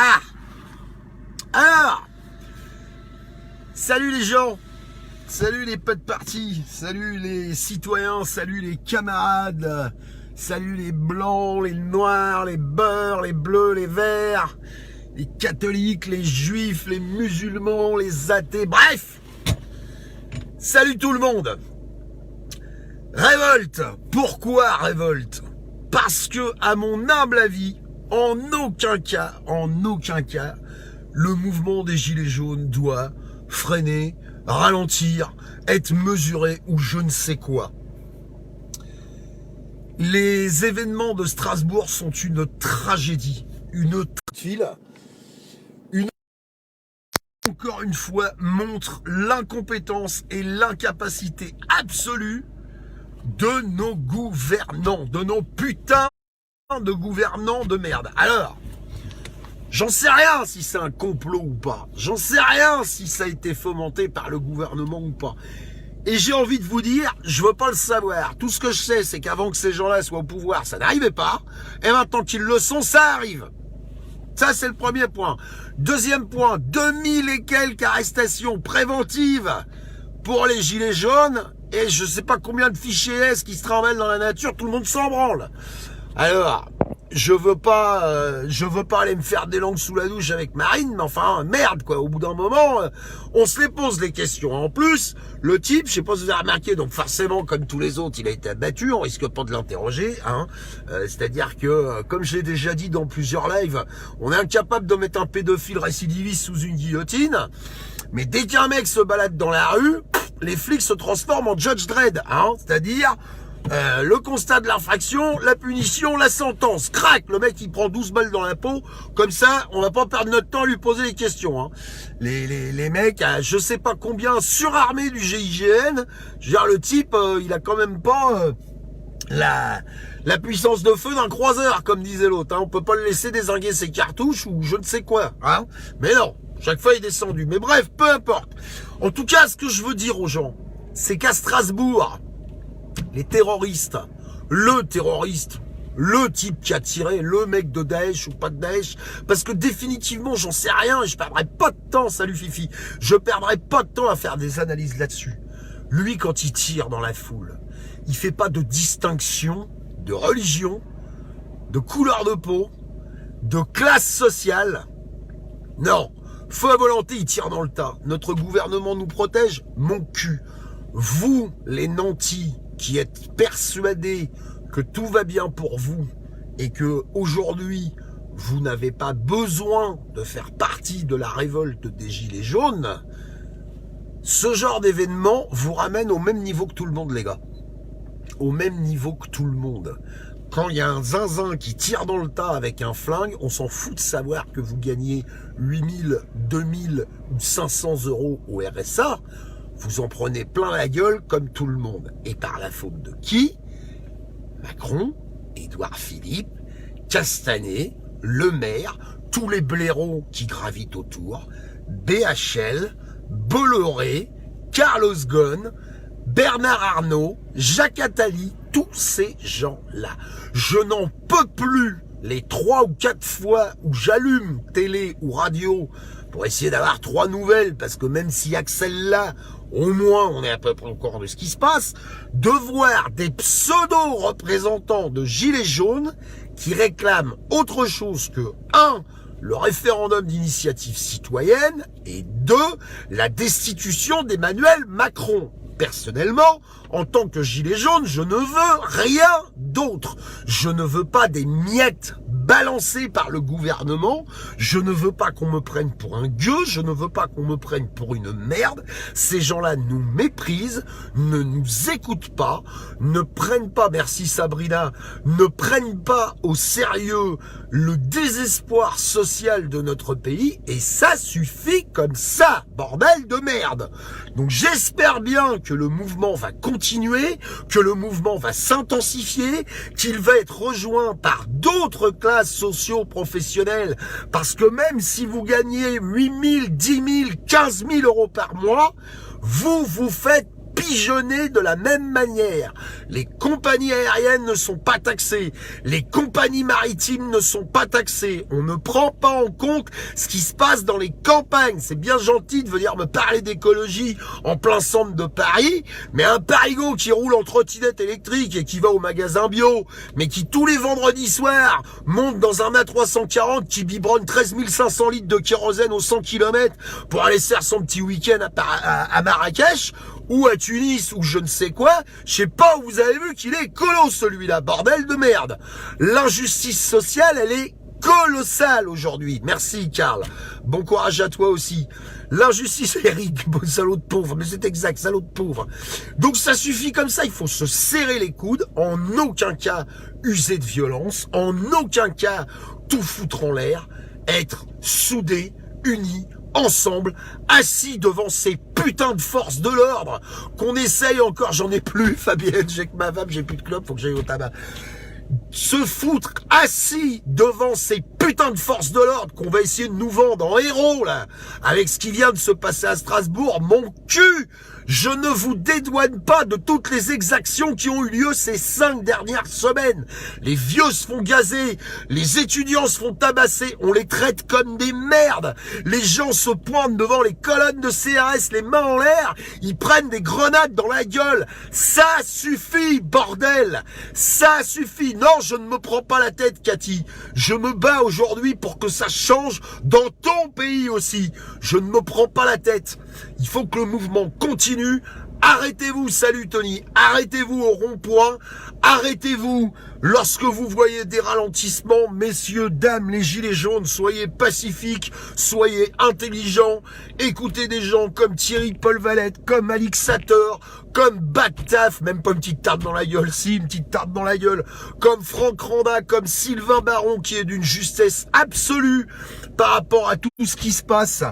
Ah! Alors, salut les gens, salut les potes partis, salut les citoyens, salut les camarades, salut les blancs, les noirs, les beurs, les bleus, les verts, les catholiques, les juifs, les musulmans, les athées, bref! Salut tout le monde! Révolte! Pourquoi révolte? Parce que, à mon humble avis, en aucun cas, le mouvement des Gilets jaunes doit freiner, ralentir, être mesuré ou je ne sais quoi. Les événements de Strasbourg sont une tragédie, une encore une fois montre l'incompétence et l'incapacité absolue de nos gouvernants, de nos putains de gouvernants de merde. Alors, j'en sais rien si c'est un complot ou pas. J'en sais rien si ça a été fomenté par le gouvernement ou pas. Et j'ai envie de vous dire, je veux pas le savoir. Tout ce que je sais, c'est qu'avant que ces gens-là soient au pouvoir, ça n'arrivait pas. Et maintenant qu'ils le sont, ça arrive. Ça, c'est le premier point. Deuxième point, 2000 et quelques arrestations préventives pour les gilets jaunes. Et je sais pas combien de fichiers S qui se tremmellent dans la nature, tout le monde s'en branle. Alors, je veux pas aller me faire des langues sous la douche avec Marine, mais enfin, merde, quoi. Au bout d'un moment, on se les pose les questions. En plus, le type, je sais pas si vous avez remarqué, donc forcément, comme tous les autres, il a été abattu, on risque pas de l'interroger, hein. C'est-à-dire que, comme je l'ai déjà dit dans plusieurs lives, on est incapable de mettre un pédophile récidiviste sous une guillotine, mais dès qu'un mec se balade dans la rue, les flics se transforment en Judge Dredd, hein. C'est-à-dire, le constat de l'infraction, la punition, la sentence. Crac, le mec il prend 12 balles dans la peau. Comme ça, on va pas perdre notre temps à lui poser des questions. Hein. Les mecs, je sais pas combien, surarmés du GIGN. Je veux dire, le type, il a quand même pas la puissance de feu d'un croiseur, comme disait l'autre. Hein. On peut pas le laisser dézinguer ses cartouches ou je ne sais quoi. Hein. Mais non, chaque fois il est descendu. Mais bref, peu importe. En tout cas, ce que je veux dire aux gens, c'est qu'à Strasbourg, les terroristes, le terroriste, le type qui a tiré, le mec de Daesh ou pas de Daesh, parce que définitivement, j'en sais rien et je perdrai pas de temps, salut Fifi, je perdrai pas de temps à faire des analyses là-dessus. Lui, quand il tire dans la foule, il fait pas de distinction de religion, de couleur de peau, de classe sociale. Non, feu à volonté, il tire dans le tas. Notre gouvernement nous protège, mon cul. Vous, les nantis, qui êtes persuadés que tout va bien pour vous et que aujourd'hui vous n'avez pas besoin de faire partie de la révolte des Gilets jaunes, ce genre d'événement vous ramène au même niveau que tout le monde, les gars. Au même niveau que tout le monde. Quand il y a un zinzin qui tire dans le tas avec un flingue, on s'en fout de savoir que vous gagnez 8000, 2000 ou 500 euros au RSA. Vous en prenez plein la gueule comme tout le monde. Et par la faute de qui? Macron, Édouard Philippe, Castanet, Le Maire, tous les blaireaux qui gravitent autour, BHL, Bolloré, Carlos Ghosn, Bernard Arnault, Jacques Attali, tous ces gens-là. Je n'en peux plus les 3 ou 4 fois où j'allume télé ou radio pour essayer d'avoir 3 nouvelles, parce que même s'il y a que celle-là, au moins on est à peu près au courant de ce qui se passe, de voir des pseudo-représentants de Gilets jaunes qui réclament autre chose que 1. Le référendum d'initiative citoyenne et 2. La destitution d'Emmanuel Macron. Personnellement, en tant que gilet jaune, je ne veux rien d'autre. Je ne veux pas des miettes balancées par le gouvernement. Je ne veux pas qu'on me prenne pour un gueux. Je ne veux pas qu'on me prenne pour une merde. Ces gens-là nous méprisent, ne nous écoutent pas, ne prennent pas, merci Sabrina, ne prennent pas au sérieux le désespoir social de notre pays. Et ça suffit comme ça, bordel de merde. Donc j'espère bien que le mouvement va continuer, que le mouvement va s'intensifier, qu'il va être rejoint par d'autres classes socio-professionnelles, parce que même si vous gagnez 8 000, 10 000, 15 000 euros par mois, vous vous faites pigeonné de la même manière. Les compagnies aériennes ne sont pas taxées, les compagnies maritimes ne sont pas taxées. On ne prend pas en compte ce qui se passe dans les campagnes. C'est bien gentil de venir me parler d'écologie en plein centre de Paris, mais un parigot qui roule en trottinette électrique et qui va au magasin bio, mais qui tous les vendredis soirs monte dans un A340 qui biberonne 13 500 litres de kérosène aux 100 km pour aller faire son petit week-end à Marrakech ou à Tunis ou je ne sais quoi, je sais pas où vous avez vu qu'il est écolo celui-là, bordel de merde. L'injustice sociale, elle est colossale aujourd'hui. Merci Karl. Bon courage à toi aussi. L'injustice, Eric, salaud de pauvre, mais c'est exact, salaud de pauvre. Donc ça suffit comme ça, il faut se serrer les coudes, en aucun cas user de violence, en aucun cas tout foutre en l'air, être soudés, unis, ensemble, assis devant ces putains de forces de l'ordre, qu'on essaye encore, j'en ai plus, Fabienne, j'ai que ma femme, j'ai plus de clope, faut que j'aille au tabac. Se foutre assis devant ces putains de forces de l'ordre qu'on va essayer de nous vendre en héros, là, avec ce qui vient de se passer à Strasbourg, mon cul! Je ne vous dédouane pas de toutes les exactions qui ont eu lieu ces 5 dernières semaines. Les vieux se font gazer, les étudiants se font tabasser, on les traite comme des merdes. Les gens se pointent devant les colonnes de CRS, les mains en l'air, ils prennent des grenades dans la gueule. Ça suffit, bordel! Ça suffit! Non, je ne me prends pas la tête, Cathy. Je me bats aujourd'hui pour que ça change dans ton pays aussi. Je ne me prends pas la tête. Il faut que le mouvement continue. Arrêtez-vous, salut Tony, arrêtez-vous au rond-point, arrêtez-vous lorsque vous voyez des ralentissements, messieurs, dames, les gilets jaunes, soyez pacifiques, soyez intelligents, écoutez des gens comme Thierry Paul Valette, comme Alix Sator, comme Bactaf, même pas une petite tarte dans la gueule, si, une petite tarte dans la gueule, comme Franck Randa, comme Sylvain Baron, qui est d'une justesse absolue par rapport à tout ce qui se passe.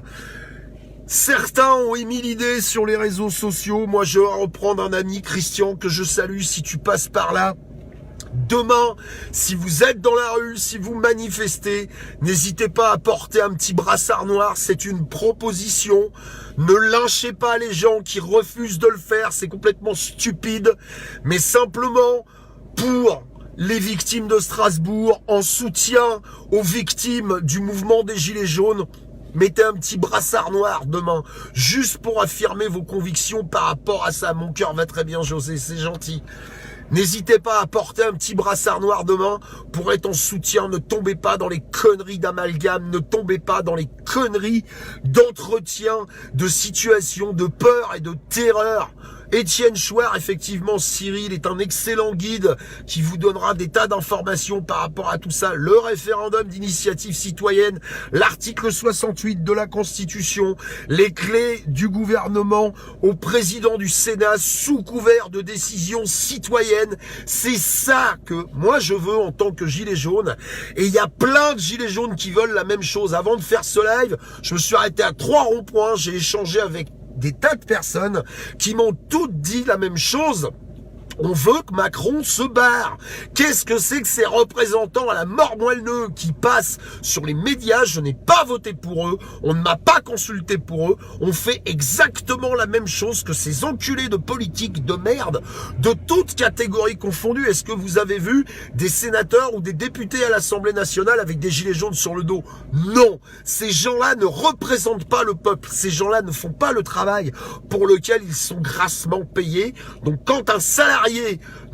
Certains ont émis l'idée sur les réseaux sociaux. Moi, je vais reprendre un ami, Christian, que je salue si tu passes par là. Demain, si vous êtes dans la rue, si vous manifestez, n'hésitez pas à porter un petit brassard noir. C'est une proposition. Ne lynchez pas les gens qui refusent de le faire. C'est complètement stupide. Mais simplement pour les victimes de Strasbourg, en soutien aux victimes du mouvement des Gilets jaunes, mettez un petit brassard noir demain, juste pour affirmer vos convictions par rapport à ça. Mon cœur va très bien, José, c'est gentil. N'hésitez pas à porter un petit brassard noir demain pour être en soutien. Ne tombez pas dans les conneries d'amalgame, ne tombez pas dans les conneries d'entretien, de situation, de peur et de terreur. Étienne Chouard, effectivement, Cyril est un excellent guide qui vous donnera des tas d'informations par rapport à tout ça. Le référendum d'initiative citoyenne, l'article 68 de la Constitution, les clés du gouvernement au président du Sénat sous couvert de décisions citoyennes. C'est ça que moi je veux en tant que gilet jaune. Et il y a plein de gilets jaunes qui veulent la même chose. Avant de faire ce live, je me suis arrêté à 3 ronds-points. J'ai échangé avec des tas de personnes qui m'ont toutes dit la même chose. On veut que Macron se barre. Qu'est-ce que c'est que ces représentants à la mort moelleux qui passent sur les médias? Je n'ai pas voté pour eux. On ne m'a pas consulté pour eux. On fait exactement la même chose que ces enculés de politique de merde, de toutes catégories confondues. Est-ce que vous avez vu des sénateurs ou des députés à l'Assemblée nationale avec des gilets jaunes sur le dos? Non. Ces gens-là ne représentent pas le peuple. Ces gens-là ne font pas le travail pour lequel ils sont grassement payés. Donc quand un salarié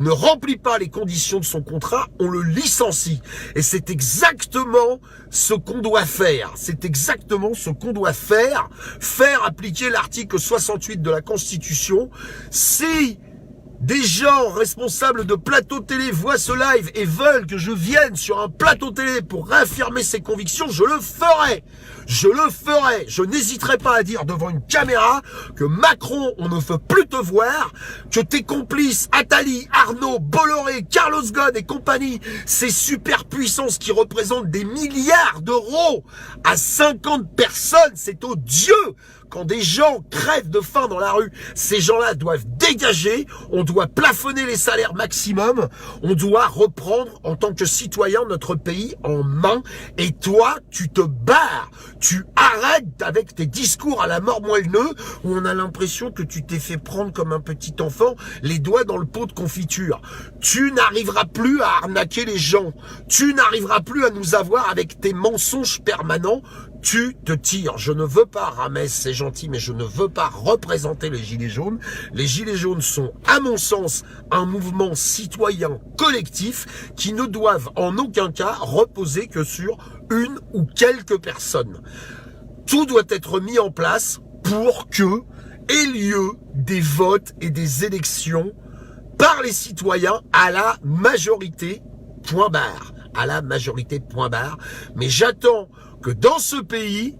ne remplit pas les conditions de son contrat, on le licencie. Et c'est exactement ce qu'on doit faire. C'est exactement ce qu'on doit faire. Faire appliquer l'article 68 de la Constitution. Si des gens responsables de plateau télé voient ce live et veulent que je vienne sur un plateau télé pour réaffirmer ses convictions, je le ferai. Je le ferai. Je n'hésiterai pas à dire devant une caméra que Macron, on ne veut plus te voir, que tes complices, Attali, Arnaud, Bolloré, Carlos Ghosn et compagnie, ces superpuissances qui représentent des milliards d'euros à 50 personnes, c'est odieux. Quand des gens crèvent de faim dans la rue, ces gens-là doivent dégager. On doit plafonner les salaires maximum, on doit reprendre en tant que citoyen notre pays en main, et toi, tu te barres, tu arrêtes avec tes discours à la mort moelleux, où on a l'impression que tu t'es fait prendre comme un petit enfant, les doigts dans le pot de confiture. Tu n'arriveras plus à arnaquer les gens, tu n'arriveras plus à nous avoir avec tes mensonges permanents, tu te tires. Je ne veux pas, Ramès, c'est gentil, mais je ne veux pas représenter les Gilets jaunes. Les Gilets jaunes sont, à mon sens, un mouvement citoyen collectif qui ne doivent en aucun cas reposer que sur une ou quelques personnes. Tout doit être mis en place pour que ait lieu des votes et des élections par les citoyens à la majorité, point barre. À la majorité, point barre. Mais j'attends que dans ce pays,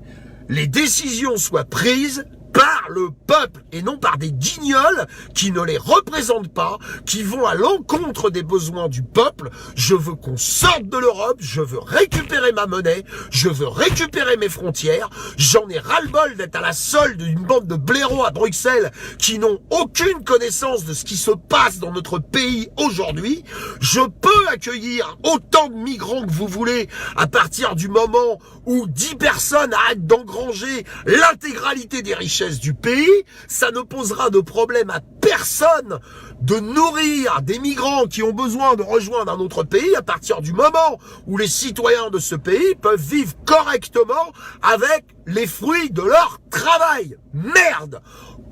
les décisions soient prises par le peuple et non par des guignols qui ne les représentent pas, qui vont à l'encontre des besoins du peuple. Je veux qu'on sorte de l'Europe, je veux récupérer ma monnaie, je veux récupérer mes frontières. J'en ai ras-le-bol d'être à la solde d'une bande de blaireaux à Bruxelles qui n'ont aucune connaissance de ce qui se passe dans notre pays aujourd'hui. Je peux accueillir autant de migrants que vous voulez à partir du moment où 10 personnes arrêtent d'engranger l'intégralité des richesses du pays. Ça ne posera de problème à personne de nourrir des migrants qui ont besoin de rejoindre un autre pays à partir du moment où les citoyens de ce pays peuvent vivre correctement avec les fruits de leur travail. Merde!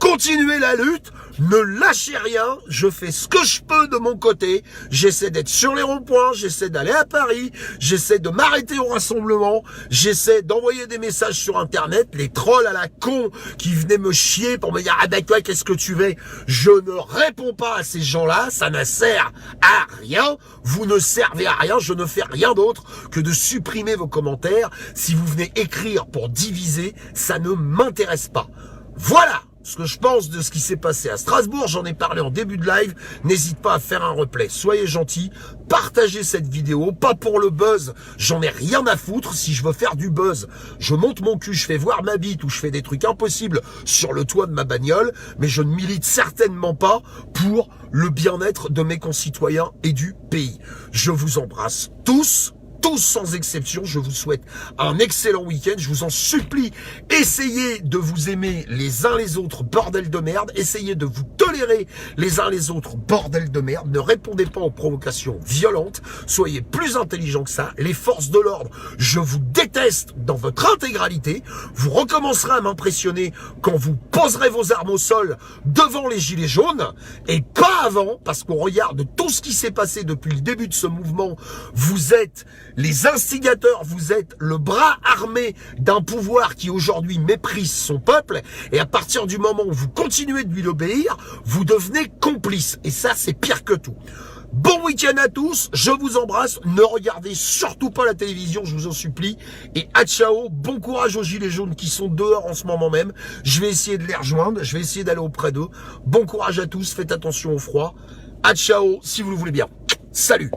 Continuez la lutte, ne lâchez rien, je fais ce que je peux de mon côté, j'essaie d'être sur les ronds-points, j'essaie d'aller à Paris, j'essaie de m'arrêter au rassemblement, j'essaie d'envoyer des messages sur internet, les trolls à la con qui venaient me chier pour me dire « Ah ben toi, qu'est-ce que tu veux ?» Je ne réponds pas à ces gens-là, ça ne sert à rien, vous ne servez à rien, je ne fais rien d'autre que de supprimer vos commentaires. Si vous venez écrire pour diviser, ça ne m'intéresse pas. Voilà ce que je pense de ce qui s'est passé à Strasbourg. J'en ai parlé en début de live. N'hésite pas à faire un replay. Soyez gentils. Partagez cette vidéo. Pas pour le buzz. J'en ai rien à foutre. Si je veux faire du buzz, je monte mon cul, je fais voir ma bite ou je fais des trucs impossibles sur le toit de ma bagnole. Mais je ne milite certainement pas pour le bien-être de mes concitoyens et du pays. Je vous embrasse tous sans exception, je vous souhaite un excellent week-end, je vous en supplie, essayez de vous aimer les uns les autres, bordel de merde, essayez de vous tolérer les uns les autres, bordel de merde, ne répondez pas aux provocations violentes, soyez plus intelligents que ça, les forces de l'ordre, je vous déteste dans votre intégralité, vous recommencerez à m'impressionner quand vous poserez vos armes au sol devant les Gilets jaunes, et pas avant, parce qu'on regarde tout ce qui s'est passé depuis le début de ce mouvement, vous êtes les instigateurs, vous êtes le bras armé d'un pouvoir qui aujourd'hui méprise son peuple, et à partir du moment où vous continuez de lui obéir, vous devenez complice, et ça c'est pire que tout. Bon week-end à tous, je vous embrasse, ne regardez surtout pas la télévision, je vous en supplie, et à ciao, bon courage aux Gilets jaunes qui sont dehors en ce moment même, je vais essayer de les rejoindre, je vais essayer d'aller auprès d'eux, bon courage à tous, faites attention au froid, à ciao si vous le voulez bien, salut.